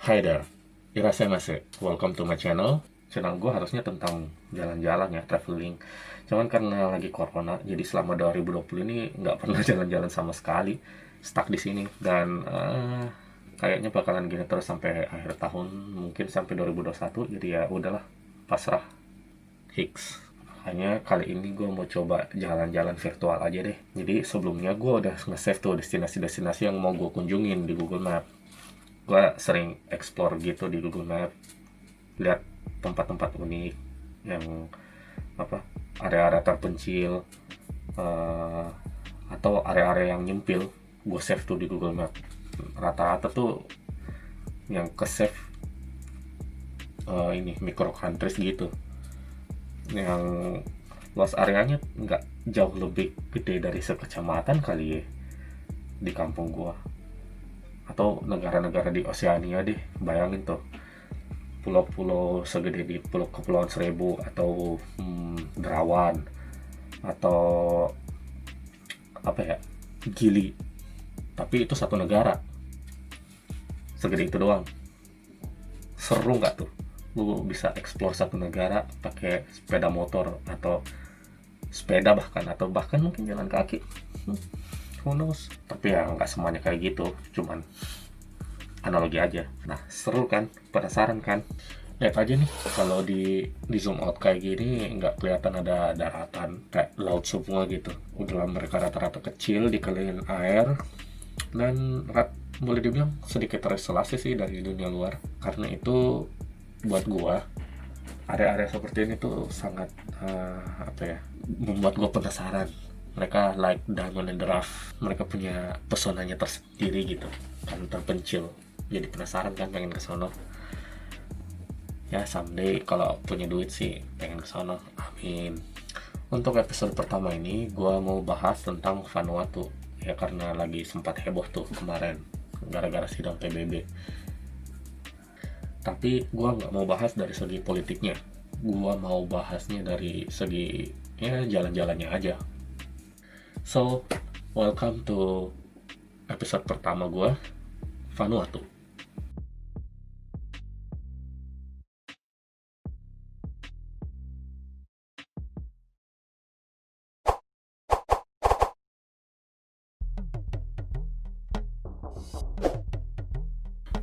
Hi there, irasemase. Welcome to my channel. Channel gue harusnya tentang jalan-jalan ya, traveling. Cuman karena lagi corona, jadi selama 2020 ini nggak pernah jalan-jalan sama sekali. Stuck di sini. Dan kayaknya bakalan gini terus sampai akhir tahun, mungkin sampai 2021. Jadi ya udahlah, pasrah. Hicks. Hanya kali ini gue mau coba jalan-jalan virtual aja deh. Jadi sebelumnya gue udah nge-save tuh destinasi-destinasi yang mau gue kunjungin di Google Map. Gue sering explore gitu di Google Map, lihat tempat-tempat unik yang apa, area-area terpencil, eh, atau area-area yang nyempil. Gue save tuh di Google Map. Rata-rata tuh yang ke save ini micro countries gitu, yang luas areanya nggak jauh lebih gede dari sekecamatan kali ya di kampung gua, atau negara-negara di Oseania deh. Bayangin tuh, pulau-pulau segede di Kepulauan Seribu atau Derawan atau apa ya, Gili, tapi itu satu negara segede itu doang. Seru nggak tuh lu bisa explore satu negara pakai sepeda motor atau sepeda, bahkan mungkin jalan kaki. Who knows, tapi ya nggak semuanya kayak gitu, cuman analogi aja. Nah, seru kan, penasaran kan? Lihat aja nih, kalau di zoom out kayak gini nggak kelihatan ada daratan, kayak laut semua gitu. Udah mereka rata-rata kecil dikelilingin air, dan boleh dibilang sedikit terisolasi sih dari dunia luar. Karena itu buat gua, area-area seperti ini tuh sangat membuat gua penasaran. Mereka like diamond in the rough, mereka punya pesonanya tersendiri gitu kan, terpencil. Jadi penasaran kan, pengen ke sono. Ya someday kalau punya duit sih pengen ke sono, amin. Untuk episode pertama ini gua mau bahas tentang Vanuatu ya, karena lagi sempat heboh tuh kemarin gara-gara sidang PBB. Tapi gue nggak mau bahas dari segi politiknya, gue mau bahasnya dari segi ya jalan-jalannya aja. So, welcome to episode pertama gue, Vanuatu.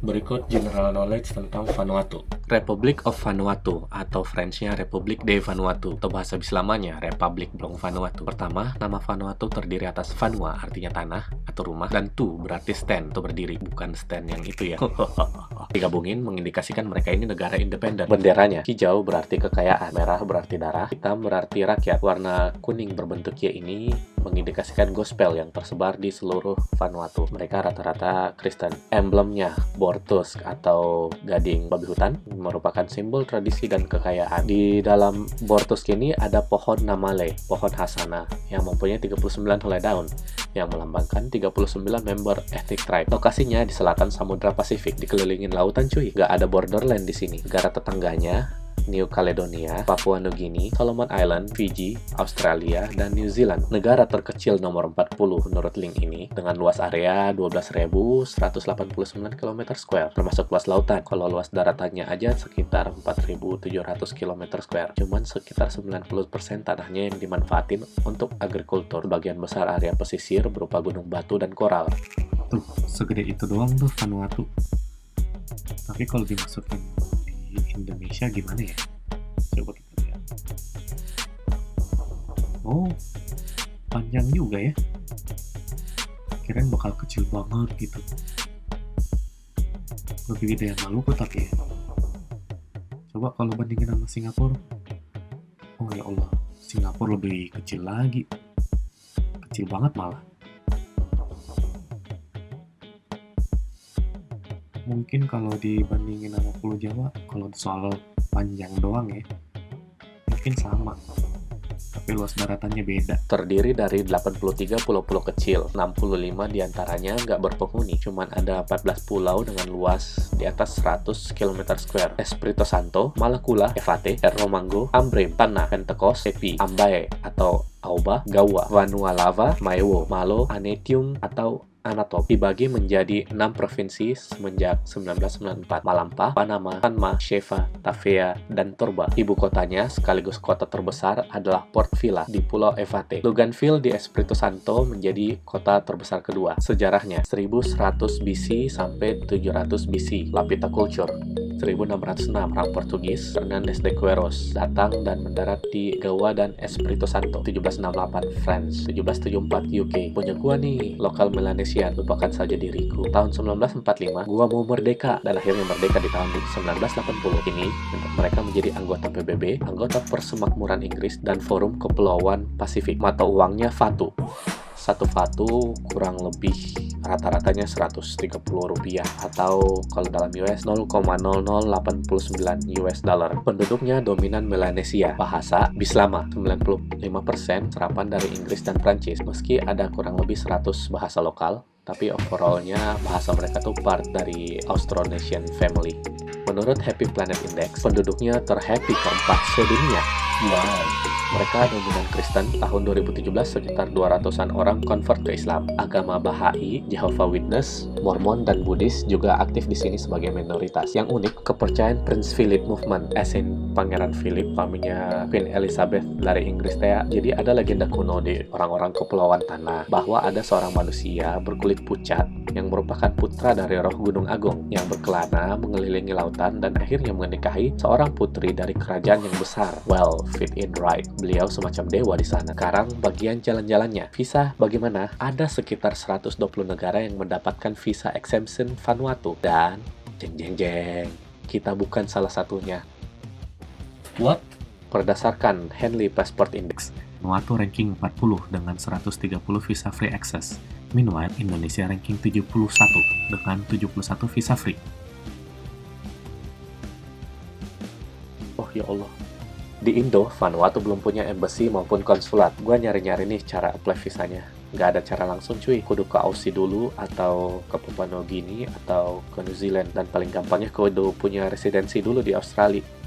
Berikut general knowledge tentang Vanuatu. Republic of Vanuatu atau French-nya Republique de Vanuatu atau bahasa Islamanya Republik Blong Vanuatu. Pertama, nama Vanuatu terdiri atas Vanua artinya tanah atau rumah, dan tu berarti stand atau berdiri, bukan stand yang itu ya. Digabungin mengindikasikan mereka ini negara independen. Benderanya hijau berarti kekayaan, merah berarti darah, hitam berarti rakyat. Warna kuning berbentuk Y ini mengindikasikan gospel yang tersebar di seluruh Vanuatu. Mereka rata-rata Kristen. Emblemnya Bortus atau gading babi hutan merupakan simbol tradisi dan kekayaan. Di dalam Bortus ini ada pohon namale, pohon Hasana, yang mempunyai 39 helai daun, yang melambangkan 39 member ethnic tribe. Lokasinya di selatan Samudra Pasifik, dikelilingin lautan cuy. Gak ada borderland di sini. Negara tetangganya New Caledonia, Papua Nugini, Solomon Island, Fiji, Australia, dan New Zealand. Negara terkecil nomor 40 menurut link ini, dengan luas area 12.189 km², termasuk luas lautan. Kalau luas daratannya aja sekitar 4.700 km². Cuman sekitar 90% tanahnya yang dimanfaatin untuk agrikultur. Bagian besar area pesisir berupa gunung batu dan koral. Tuh, segede itu doang tuh Vanuatu. Tapi kalau dimasukin di Indonesia gimana ya? Coba kita lihat. Oh, panjang juga ya. Kirain bakal kecil banget gitu. Lebih gede yang Maluku tapi ya. Coba kalau bandingin sama Singapura. Oh ya Allah, Singapura lebih kecil lagi. Kecil banget malah. Mungkin kalau dibandingin sama Pulau Jawa, kalau soal panjang doang ya, mungkin sama. Tapi luas daratannya beda. Terdiri dari 83 pulau-pulau kecil, 65 diantaranya nggak berpenghuni. Cuman ada 14 pulau dengan luas di atas 100 km². Espirito Santo, Malakula, Evate, Romango, Ambrym, Tanah, Pentecost, Sepi, Ambae atau Auba, Gawa, Vanualava, Maewo, Malo, Anetium atau Anatop dibagi menjadi 6 provinsi semenjak 1994: Malampa, Panama, Panma, Sheva, Tavea, dan Torba. Ibu kotanya sekaligus kota terbesar adalah Port Vila di Pulau Evate. Luganville di Espiritu Santo menjadi kota terbesar kedua. Sejarahnya 1100 BC sampai 700 BC. Lapita Culture 1606, orang Portugis Fernandes de Queiroz datang dan mendarat di Goa dan Espiritu Santo. 1768 France, 1774 UK. Punya gua nih, lokal Melanesian, lupakan saja diriku. Tahun 1945, gua mau merdeka, dan akhirnya merdeka di tahun 1980. Ini mereka menjadi anggota PBB, anggota Persemakmuran Inggris, dan Forum Kepulauan Pasifik. Mata uangnya Fatu. Satu fatu kurang lebih rata-ratanya 130 rupiah atau kalau dalam US 0,0089 US dollar. Penduduknya dominan Melanesia. Bahasa Bislama 95% serapan dari Inggris dan Prancis. Meski ada kurang lebih 100 bahasa lokal, tapi overallnya bahasa mereka tuh part dari Austronesian family. Menurut Happy Planet Index, penduduknya terhappy keempat sedunia. Wow. Mereka dominan Kristen. Tahun 2017 sekitar 200-an orang convert ke Islam. Agama Bahai, Jehovah Witness, Mormon, dan Buddhis juga aktif di sini sebagai minoritas. Yang unik, kepercayaan Prince Philip Movement, as in Pangeran Philip, suaminya Queen Elizabeth dari Inggris teh. Jadi ada legenda kuno di orang-orang kepulauan tanah bahwa ada seorang manusia berkulit pucat yang merupakan putra dari roh Gunung Agung yang berkelana mengelilingi lautan dan akhirnya menikahi seorang putri dari kerajaan yang besar. Well, fit in right. Beliau semacam dewa di sana. Sekarang bagian jalan-jalannya. Visa bagaimana? Ada sekitar 120 negara yang mendapatkan visa exemption Vanuatu. Dan jeng, kita bukan salah satunya. What? Berdasarkan Henley Passport Index, Vanuatu ranking 40 dengan 130 visa free access. Meanwhile, Indonesia ranking 71 dengan 71 visa free. oh ya Allah. Di Indo, Vanuatu belum punya embassy maupun konsulat. Gua nyari-nyari nih cara apply visanya. Nggak ada cara langsung cuy. Kudu ke Aussie dulu, atau ke Papua Nugini, atau ke New Zealand. Dan paling gampangnya kudu punya residensi dulu di Australia.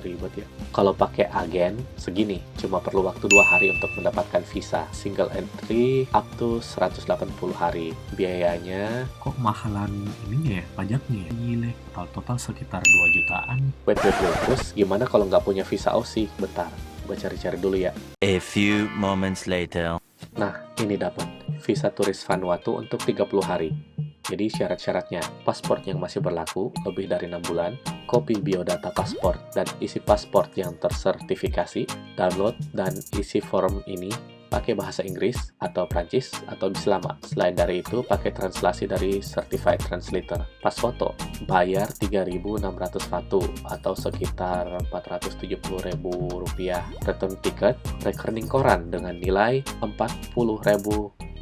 Ribet ya. Kalau pakai agen, segini. Cuma perlu waktu 2 hari untuk mendapatkan visa. Single entry up to 180 hari. Biayanya... Kok mahalan ininya ya, pajaknya ya? Gile, total sekitar 2 jutaan. Wait. Terus gimana kalau nggak punya visa Aussie? Bentar, gue cari-cari dulu ya. A few moments later. Nah, ini dapat. Visa turis Vanuatu untuk 30 hari. Jadi syarat-syaratnya, paspor yang masih berlaku lebih dari 6 bulan, kopi biodata paspor dan isi paspor yang tersertifikasi, download dan isi form ini pakai bahasa Inggris atau Prancis atau Bislama. Selain dari itu, pakai translasi dari Certified Translator. Pas foto, bayar 3.600 Vatu atau sekitar 470.000 rupiah. Return ticket, rekening koran dengan nilai 40.000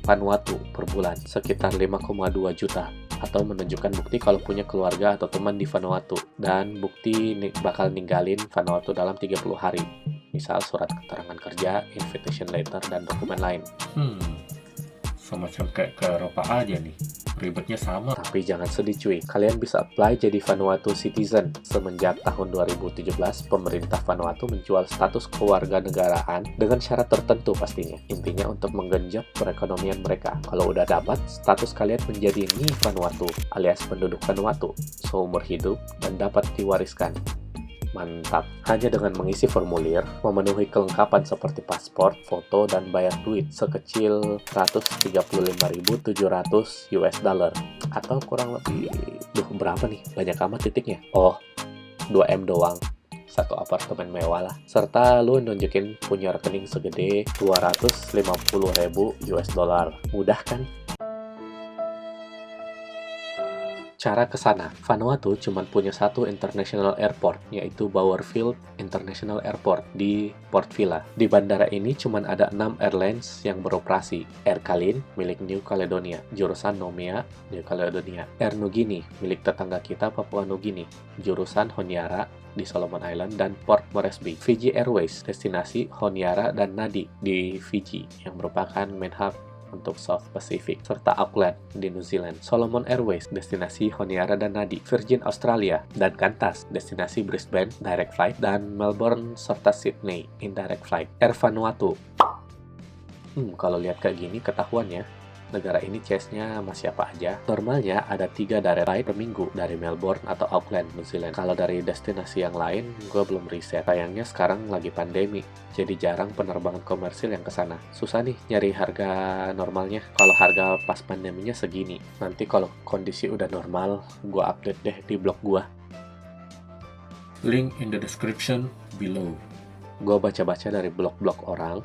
Vanuatu per bulan, sekitar 5,2 juta, atau menunjukkan bukti kalau punya keluarga atau teman di Vanuatu, dan bukti bakal ninggalin Vanuatu dalam 30 hari, misal surat keterangan kerja, invitation letter, dan dokumen lain. Semacam kayak ke Eropa aja nih. Ribetnya sama. Tapi jangan sedih cuy, kalian bisa apply jadi Vanuatu citizen. Semenjak tahun 2017, pemerintah Vanuatu menjual status kewarganegaraan dengan syarat tertentu pastinya. Intinya untuk menggenjot perekonomian mereka. Kalau udah dapat, status kalian menjadi Ni Vanuatu alias penduduk Vanuatu seumur hidup dan dapat diwariskan. Mantap. Hanya dengan mengisi formulir, memenuhi kelengkapan seperti paspor, foto, dan bayar duit sekecil 135.700 US dollar. Atau kurang lebih, berapa nih? Banyak amat titiknya. Oh, 2M doang. Satu apartemen mewah lah. Serta lu nunjukin punya rekening segede 250.000 US dollar. Mudah kan? Cara ke sana, Vanuatu cuma punya satu international airport, yaitu Bowerfield International Airport di Port Vila. Di bandara ini cuma ada 6 airlines yang beroperasi. Air Kalin, milik New Caledonia, jurusan Nomea, New Caledonia. Air Nugini, milik tetangga kita Papua Nugini, jurusan Honiara di Solomon Island dan Port Moresby. Fiji Airways, destinasi Honiara dan Nadi di Fiji, yang merupakan main hub untuk South Pacific, serta Auckland di New Zealand. Solomon Airways, destinasi Honiara dan Nadi. Virgin Australia dan Qantas, destinasi Brisbane, direct flight, dan Melbourne serta Sydney, indirect flight. Air Vanuatu. Kalau lihat kayak gini ketahuan ya, Negara ini chase-nya masih apa aja? Normalnya ada 3 direct flight per minggu dari Melbourne atau Auckland, New Zealand. Kalau dari destinasi yang lain, gue belum riset. Sayangnya sekarang lagi pandemi, jadi jarang penerbangan komersil yang ke sana. Susah nih nyari harga normalnya. Kalau harga pas pandeminya segini. Nanti kalau kondisi udah normal, gue update deh di blog gue. Link in the description below. Gue baca-baca dari blog-blog orang,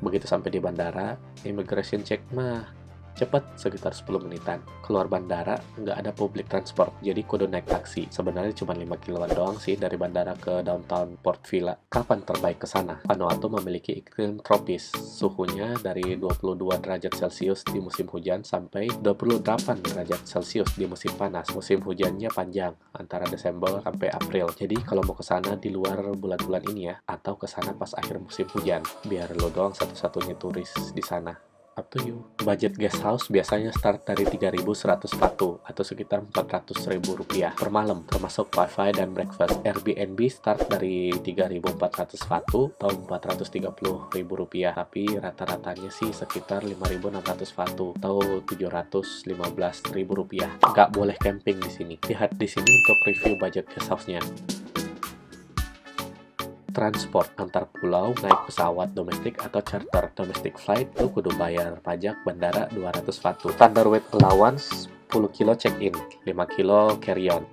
begitu sampai di bandara, immigration check mah cepet, sekitar 10 menitan. Keluar bandara, nggak ada public transport, jadi kudu naik taksi. Sebenarnya cuma 5 kiloan doang sih dari bandara ke downtown Port Vila. Kapan terbaik ke sana? Vanuatu memiliki iklim tropis. Suhunya dari 22 derajat Celcius di musim hujan sampai 28 derajat Celcius di musim panas. Musim hujannya panjang, antara Desember sampai April. Jadi kalau mau ke sana di luar bulan-bulan ini ya, atau ke sana pas akhir musim hujan, biar lo doang satu-satunya turis di sana. Up to you. Budget guest house biasanya start dari 3.100 Fatu atau sekitar 400.000 rupiah per malam, termasuk wifi dan breakfast. Airbnb start dari 3.400 Fatu atau 430.000 rupiah, tapi rata-ratanya sih sekitar 5.600 Fatu atau 715.000 rupiah. Nggak boleh camping di sini. Lihat di sini untuk review budget guest house-nya. Transport antar pulau, naik pesawat domestik atau charter. Domestic flight lu kudu bayar pajak bandara 200 Fatu. Standard weight allowance 10 kilo check-in, 5 kilo carry-on.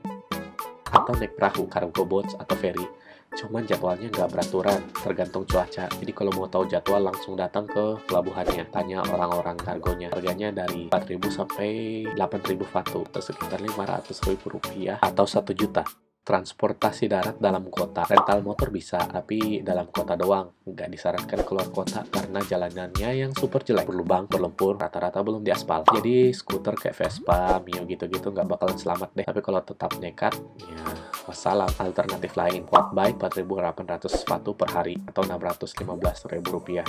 Atau naik perahu, cargo boats atau ferry. Cuman jadwalnya nggak beraturan, tergantung cuaca. Jadi kalau mau tahu jadwal langsung datang ke pelabuhannya, tanya orang-orang kargonya. Harganya dari 4.000 sampai 8.000 Fatu, atau sekitar 500.000 rupiah atau 1 juta. Transportasi darat dalam kota. Rental motor bisa, tapi dalam kota doang. Nggak disarankan keluar kota karena jalanannya yang super jelek. Berlubang, berlumpur, rata-rata belum diaspal. Jadi skuter kayak Vespa, Mio gitu-gitu nggak bakalan selamat deh. Tapi kalau tetap nekat, ya wassalam. Alternatif lain, quad bike 4.800 Fatu per hari atau 615.000 rupiah.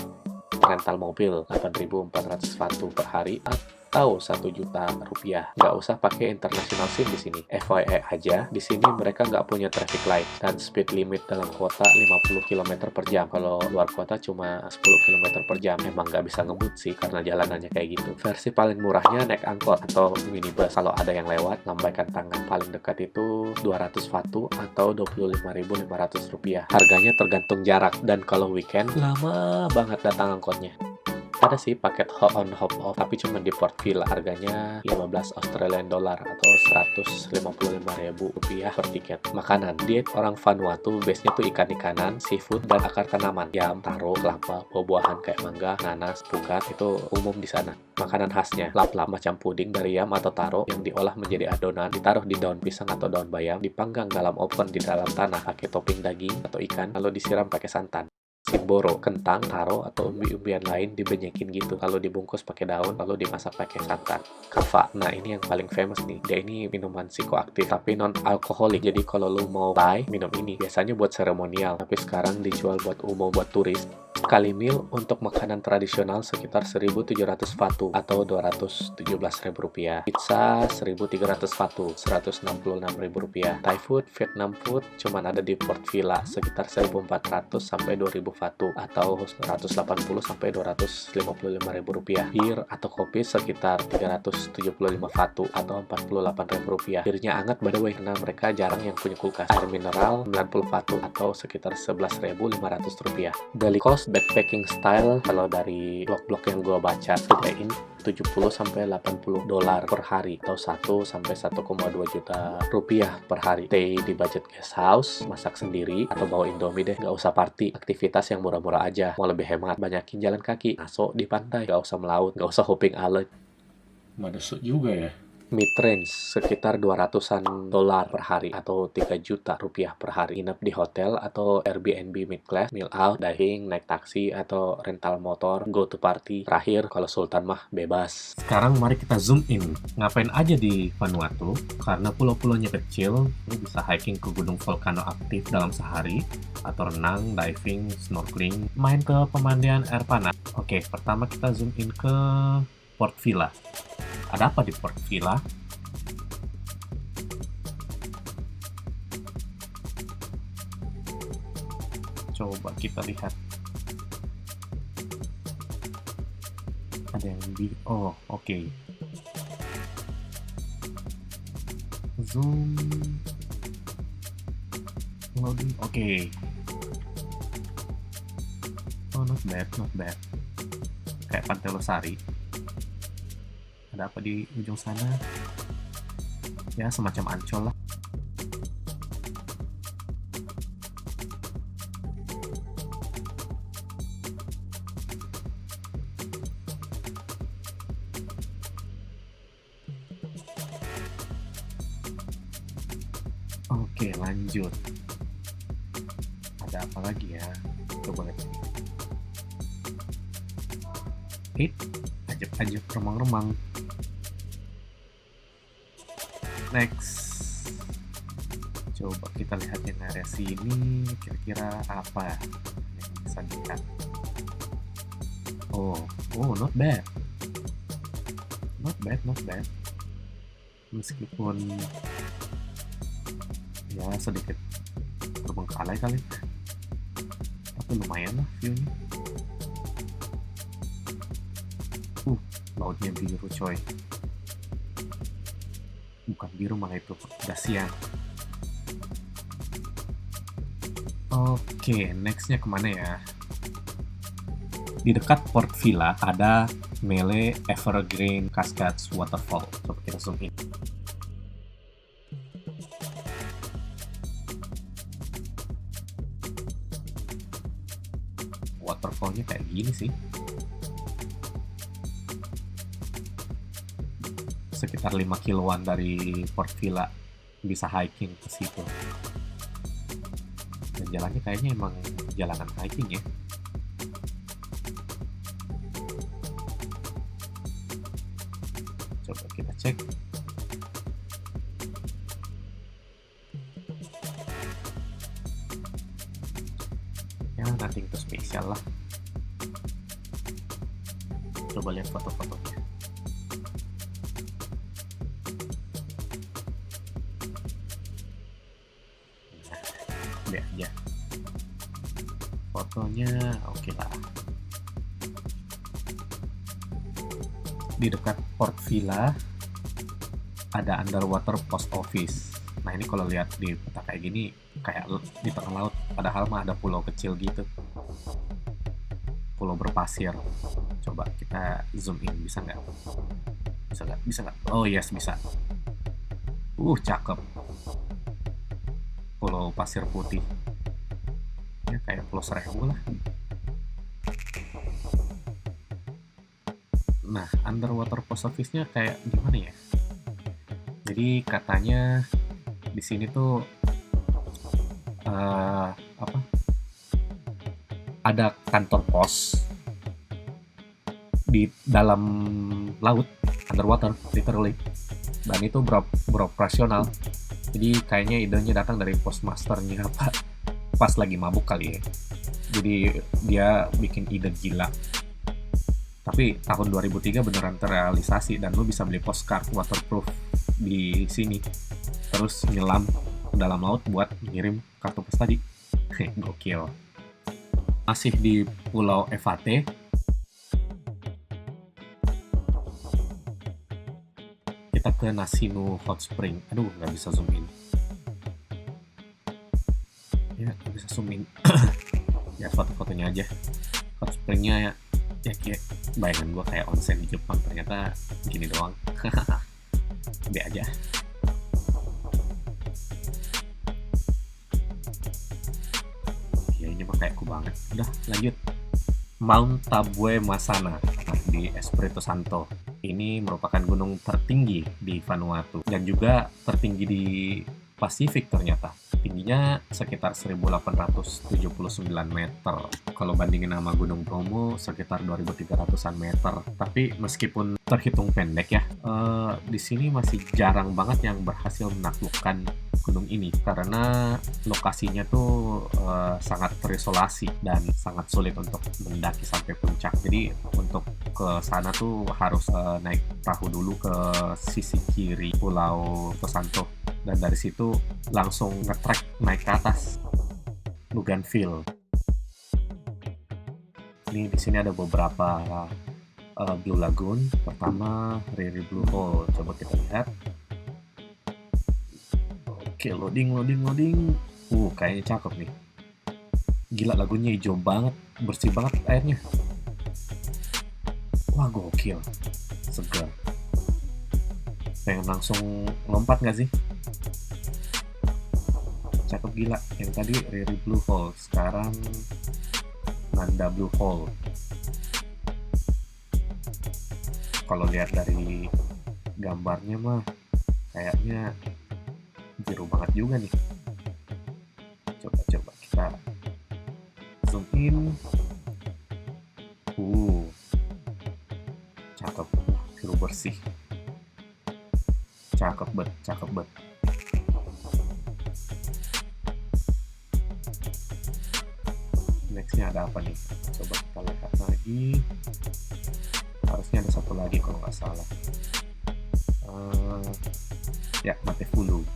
Rental mobil 8.400 Fatu per hari atau 1 juta rupiah. Nggak usah pakai international SIM di sini. FYI aja, di sini mereka nggak punya traffic light dan speed limit dalam kota 50 km per jam. Kalau luar kota cuma 10 km per jam. Emang nggak bisa ngebut sih karena jalanannya kayak gitu. Versi paling murahnya naik angkot atau minibus. Kalau ada yang lewat, lambaikan tangan. Paling dekat itu 200 Fatu atau 25.500 rupiah. Harganya tergantung jarak dan kalau weekend lama banget datang angkotnya. Ada sih paket hop on hop off, tapi cuma di Port Vila. Harganya 15 Australian dollar atau 155.000 rupiah per tiket. Makanan, diet orang Vanuatu base-nya tuh ikan-ikanan, seafood, dan akar tanaman. Yam, taro, kelapa, buah-buahan kayak mangga, nanas, pukat, itu umum di sana. Makanan khasnya, lap-lap macam puding dari yam atau taro yang diolah menjadi adonan, ditaruh di daun pisang atau daun bayam, dipanggang dalam oven di dalam tanah pakai topping daging atau ikan, lalu disiram pakai santan. Simboro, kentang, taro, atau umbi-umbian lain dibenyekin gitu. Lalu dibungkus pakai daun, lalu dimasak pakai santan. Kava, nah ini yang paling famous nih. Dia ini minuman psikoaktif, tapi non-alkoholik. Jadi kalau lu mau buy, minum ini. Biasanya buat seremonial, tapi sekarang dijual buat umum, buat turis. Sekali meal untuk makanan tradisional sekitar 1.700 Fatu atau 217.000 rupiah. Pizza 1.300 Fatu, 166.000 rupiah. Thai food, Vietnam food cuman ada di Port Vila sekitar 1.400 sampai 2.000 Fatu atau 180 sampai 255.000 rupiah. Bir atau kopi sekitar 375 Fatu atau 48.000 rupiah. Birnya hangat by the way karena mereka jarang yang punya kulkas. Air mineral 90 Fatu atau sekitar 11.500 rupiah. Daily cost backpacking style kalau dari blog-blog yang gue baca sediain 70 sampai 80 dolar per hari atau 1 sampai 1,2 juta rupiah per hari. Stay di budget guest house, masak sendiri atau bawa Indomie deh, nggak usah party. Aktivitas yang murah-murah aja, mau lebih hemat banyakin jalan kaki, ngaso di pantai, nggak usah melaut, nggak usah hopping island. Madesuk juga ya. Mid-range sekitar 200-an dolar per hari atau 3 juta rupiah per hari. Nginep di hotel atau Airbnb mid-class, meal out, diving, naik taksi atau rental motor, go to party. Terakhir, kalau Sultan mah bebas. Sekarang mari kita zoom in. Ngapain aja di Vanuatu? Karena pulau-pulaunya kecil, lu bisa hiking ke gunung volcano aktif dalam sehari, atau renang, diving, snorkeling, main ke pemandian air panas. Oke, pertama kita zoom in ke Port Vila. Ada apa di Port Vila? Coba kita lihat. Ada yang lebih. Oh, oke. Zoom. Loading. Oke. Oh, not bad, not bad. Kayak Pantai Losari. Ada apa di ujung sana? Ya, semacam Ancol lah. Oke, lanjut. Ada apa lagi ya? Coba lihat. Ajak-ajak remang-remang. Next. Coba kita lihat yang area sini. Kira-kira apa yang bisa dilihat? Oh, not bad. Not bad. Meskipun ya sedikit terbengkalai kali, tapi lumayan lah view-nya. Lautnya biru coy, bukan biru malah itu udah siang. Oke, nextnya kemana ya? Di dekat Port Vila ada Mele Evergreen Cascades Waterfall. Coba kita zoom in. Waterfallnya kayak gini sih. Sekitar 5 kiloan dari Port Vila bisa hiking ke situ. Dan jalannya kayaknya emang jalanan hiking ya. Coba kita cek. Ya, nothing too special lah. Coba lihat foto-fotonya. Nah, lihat aja. Fotonya oke lah. Di dekat Port Vila ada underwater post office. Nah, ini kalau lihat di peta kayak gini kayak di tengah laut, padahal mah ada pulau kecil gitu, pulau berpasir. Coba kita zoom in, bisa nggak? Oh yes, bisa. Cakep. Pulau pasir putih ya, kayak Pulau Seribu lah. Nah, underwater post office-nya kayak gimana ya? Jadi katanya di sini tuh ada kantor pos di dalam laut, underwater literally, dan itu beroperasional. Jadi kayaknya idenya datang dari postmasternya apa pas lagi mabuk kali ya. Jadi dia bikin ide gila. Tapi tahun 2003 beneran terrealisasi, dan lu bisa beli postcard waterproof di sini. Terus nyelam ke dalam laut buat ngirim kartu pos tadi. Gokil. Masih di Pulau Evate. Kita ke Nasinu Hot Spring. Aduh, nggak bisa zoom in. Ya, nggak bisa zoom in. Ya, foto-fotonya aja. Hot Springnya ya kayak bayangan gue kayak onsen di Jepang, ternyata gini doang. Be aja. Ya ini mah kayak aku banget. Udah lanjut. Mount Tabue Masana di Espiritu Santo. Ini merupakan gunung tertinggi di Vanuatu dan juga tertinggi di Pasifik ternyata. Tingginya sekitar 1879 meter. Kalau bandingin sama Gunung Bromo sekitar 2300-an meter. Tapi meskipun terhitung pendek ya, di sini masih jarang banget yang berhasil menaklukkan gunung ini karena lokasinya tuh sangat terisolasi dan sangat sulit untuk mendaki sampai puncak. Jadi untuk ke sana tuh harus naik perahu dulu ke sisi kiri Pulau Tosanto, dan dari situ langsung nge-trek naik ke atas Bougainville. Ini di sini ada beberapa Blue Lagoon, pertama Riri Blue Hole. Coba kita lihat. Oke, loading. Kayaknya cakep nih. Gila, lagunya hijau banget, bersih banget airnya. Wah, gokil. Segar. Pengen langsung lompat nggak sih? Cakep gila. Yang tadi Riri Blue Hole, sekarang Nanda Blue Hole. Kalau lihat dari gambarnya mah kayaknya biru banget juga nih. Coba kita zoom in. Cakep, biru bersih. Cakep bet. Nextnya ada apa nih? Coba kita lihat lagi. Harusnya ada satu lagi kalau nggak salah. Ya, Matefulu.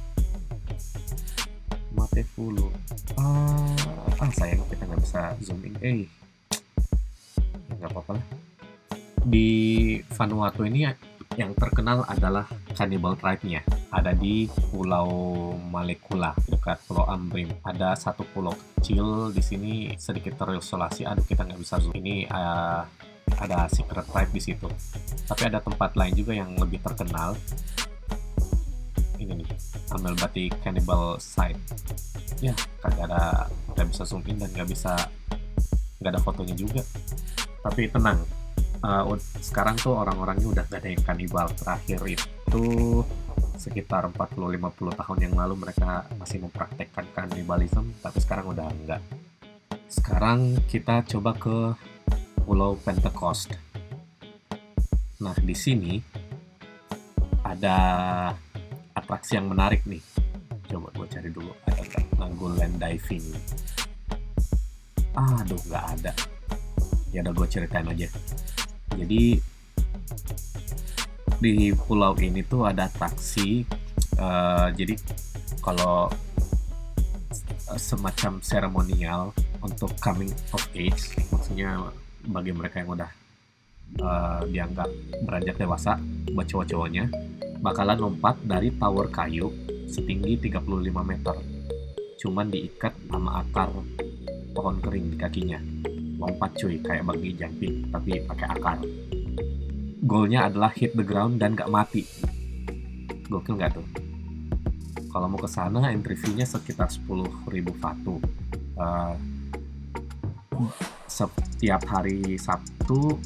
Sayang kita nggak bisa zoom in. Ya, nggak apa-apa lah. Di Vanuatu ini yang terkenal adalah Cannibal Tribe-nya. Ada di Pulau Malekula dekat Pulau Ambrim. Ada satu pulau kecil di sini sedikit terisolasi. Aduh, kita nggak bisa zoom. Ini ada secret tribe di situ. Tapi ada tempat lain juga yang lebih terkenal. Ini nih, Amelbati Cannibal Site. Ya, nggak bisa zoom in dan nggak ada fotonya juga. Tapi tenang, sekarang tuh orang-orangnya udah gak ada yang kanibal. Terakhir itu sekitar 40-50 tahun yang lalu mereka masih mempraktekkan kanibalisme, tapi sekarang udah enggak. Sekarang kita coba ke Pulau Pentecost. Nah, di sini ada atraksi yang menarik nih. Coba gue cari dulu, ada nggak? Nangguland Diving. Aduh, nggak ada. Ya udah, gue ceritain aja. Jadi di pulau ini tuh ada atraksi. Jadi kalau semacam seremonial untuk coming of age, maksudnya bagi mereka yang udah dianggap beranjak dewasa, buat cowok-cowoknya bakalan lompat dari tower kayu setinggi 35 meter. Cuman diikat sama akar pohon kering di kakinya. Lompat cuy, kayak bungee jumping tapi pakai akar. Goalnya adalah hit the ground dan gak mati. Gokil gak tuh? Kalau mau ke sana, entry fee-nya sekitar 10.000 Vatu. Setiap hari Sabtu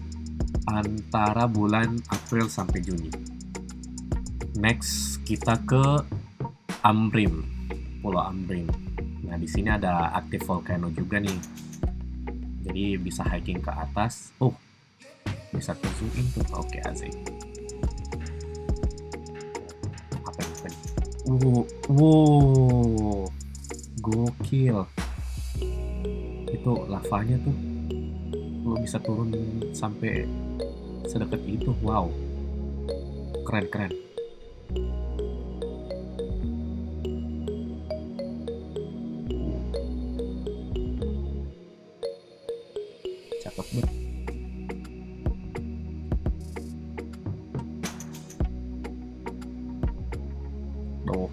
antara bulan April sampai Juni. Next kita ke Ambrim, Pulau Ambrim. Nah, di sini ada aktif volcano juga nih. Jadi bisa hiking ke atas. Bisa zoom in tuh. Oke, asik. Apa ini? Gokil. Itu lavanya tuh. Lo bisa turun sampai sedekat itu. Wow. Keren. Cakep banget.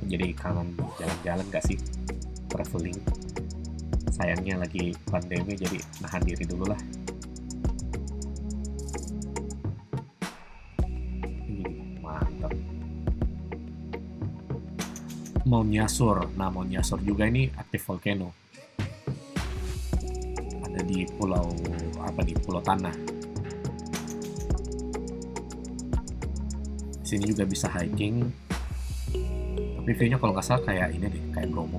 Jadi kangen jalan-jalan gak sih? Traveling. Sayangnya lagi pandemi, jadi nahan diri dulu lah. Mantap. Mount Nyasur. Nah, Mount Nyasur juga ini aktif volcano. Ada di Pulau Tanah. Sini juga bisa hiking. Tapi view-nya kalau nggak salah kayak ini deh, kayak Bromo.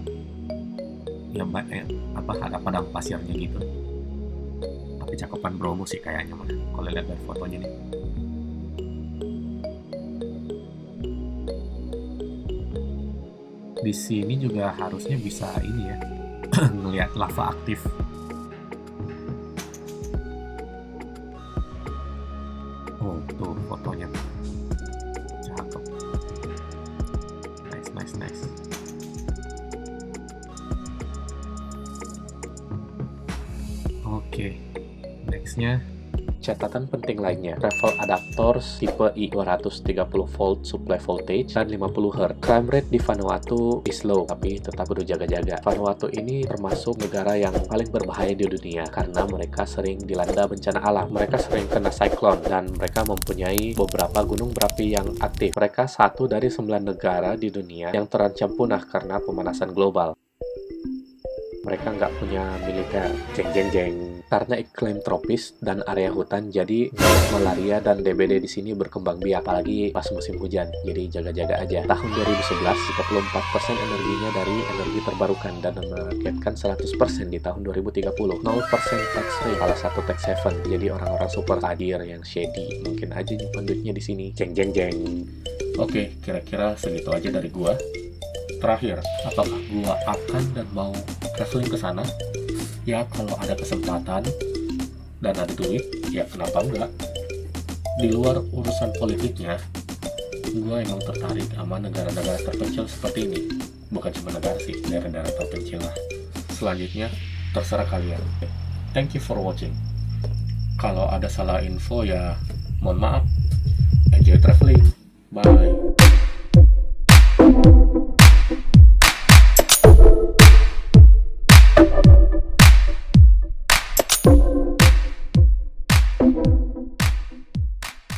Ya, ada padang pasirnya gitu. Tapi cakupan Bromo sih kayaknya mah. Kalau lihat dari fotonya nih. Di sini juga harusnya bisa ini ya, ngelihat lava aktif. Tuh fotonya. Cakep. Nice. Oke. Nextnya Catatan penting lainnya, travel adapters tipe I230V supply voltage dan 50 Hz. Crime rate di Vanuatu is low, tapi tetap perlu jaga-jaga. Vanuatu ini termasuk negara yang paling berbahaya di dunia karena mereka sering dilanda bencana alam. Mereka sering kena siklon dan mereka mempunyai beberapa gunung berapi yang aktif. Mereka satu dari 9 negara di dunia yang terancam punah karena pemanasan global. Mereka nggak punya militer, jeng. Karena iklim tropis dan area hutan, jadi malaria dan DBD di sini berkembang biak, apalagi pas musim hujan. Jadi jaga-jaga aja. Tahun 2011, 34% energinya dari energi terbarukan dan menargetkan 100% di tahun 2030. 0% tax rate, salah satu tax haven. Jadi orang-orang super hadir yang shady mungkin aja nyimpan duitnya di sini. Jeng. Oke, kira-kira segitu aja dari gua. Terakhir, apakah gua akan dan mau traveling ke sana? Ya, kalau ada kesempatan dan ada duit, ya kenapa enggak? Di luar urusan politiknya, gua emang tertarik sama negara-negara terpencil seperti ini. Bukan cuma negara sih, daerah-daerah terpencil lah. Selanjutnya, terserah kalian. Thank you for watching. Kalau ada salah info ya, mohon maaf. Enjoy traveling. Bye.